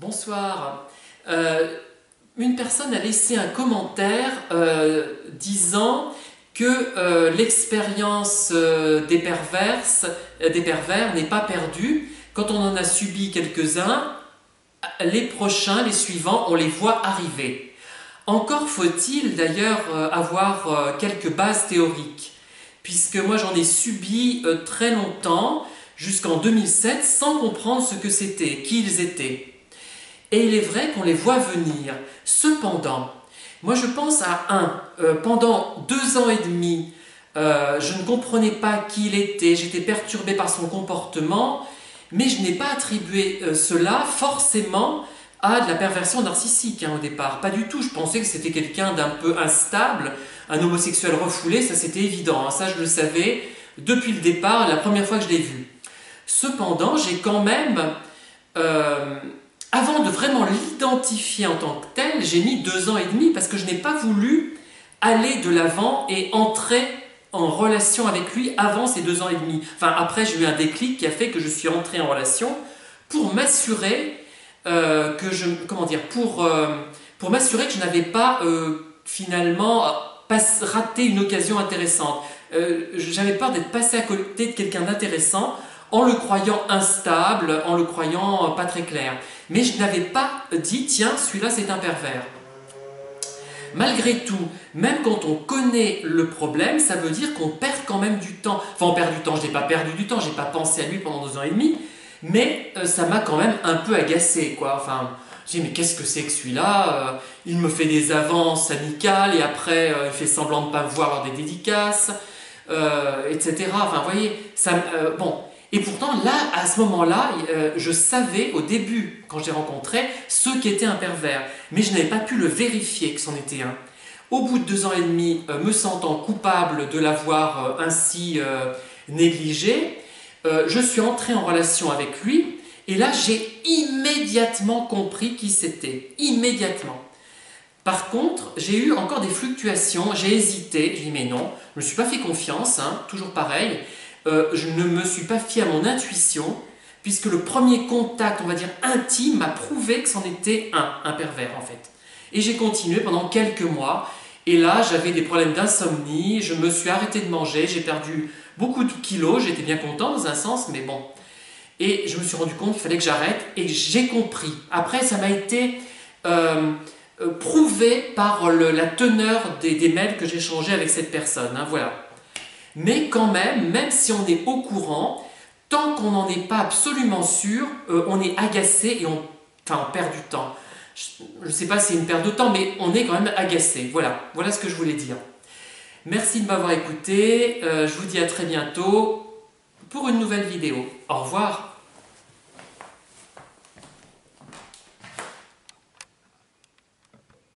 Bonsoir. Une personne a laissé un commentaire disant que l'expérience des pervers n'est pas perdue. Quand on en a subi quelques-uns, les prochains, les suivants, on les voit arriver. Encore faut-il d'ailleurs avoir quelques bases théoriques, puisque moi j'en ai subi très longtemps, jusqu'en 2007, sans comprendre ce que c'était, qui ils étaient. Et il est vrai qu'on les voit venir. Cependant, moi je pense à pendant 2 ans et demi, je ne comprenais pas qui il était, j'étais perturbé par son comportement, mais je n'ai pas attribué cela forcément à de la perversion narcissique au départ. Pas du tout, je pensais que c'était quelqu'un d'un peu instable, un homosexuel refoulé, ça c'était évident, ça je le savais depuis le départ, la première fois que je l'ai vu. Cependant, j'ai quand même, avant de vraiment l'identifier en tant que tel, j'ai mis 2 ans et demi parce que je n'ai pas voulu aller de l'avant et entrer en relation avec lui avant ces 2 ans et demi. Enfin, après, j'ai eu un déclic qui a fait que je suis entré en relation pour m'assurer pour m'assurer que je n'avais pas finalement raté une occasion intéressante. J'avais peur d'être passé à côté de quelqu'un d'intéressant en le croyant instable, en le croyant pas très clair. Mais je n'avais pas dit, tiens, celui-là c'est un pervers. Malgré tout, même quand on connaît le problème, ça veut dire qu'on perd quand même du temps. Enfin, on perd du temps, je n'ai pas perdu du temps, je n'ai pas pensé à lui pendant 2 ans et demi, mais ça m'a quand même un peu agacé, quoi. Enfin, j'ai dit, mais qu'est-ce que c'est que celui-là il me fait des avances amicales et après il fait semblant de ne pas me voir lors des dédicaces, etc. Enfin, vous voyez, ça, bon. Et pourtant, là, à ce moment-là, je savais au début, quand je l'ai rencontré, ce qu'était un pervers. Mais je n'avais pas pu le vérifier que c'en était un. Au bout de 2 ans et demi, me sentant coupable de l'avoir ainsi négligé, je suis entré en relation avec lui. Et là, j'ai immédiatement compris qui c'était. Immédiatement. Par contre, j'ai eu encore des fluctuations. J'ai hésité. J'ai dit, mais non, je ne me suis pas fait confiance. Toujours pareil. Je ne me suis pas fié à mon intuition, puisque le premier contact, on va dire intime, m'a prouvé que c'en était un pervers en fait. Et j'ai continué pendant quelques mois, et là j'avais des problèmes d'insomnie, je me suis arrêté de manger, j'ai perdu beaucoup de kilos, j'étais bien content dans un sens, mais bon. Et je me suis rendu compte qu'il fallait que j'arrête, et j'ai compris. Après, ça m'a été prouvé par la teneur des mails que j'ai échangés avec cette personne, voilà. Mais quand même si on est au courant, tant qu'on n'en est pas absolument sûr, on est agacé et on perd du temps. Je ne sais pas si c'est une perte de temps, mais on est quand même agacé. Voilà ce que je voulais dire. Merci de m'avoir écouté. Je vous dis à très bientôt pour une nouvelle vidéo. Au revoir.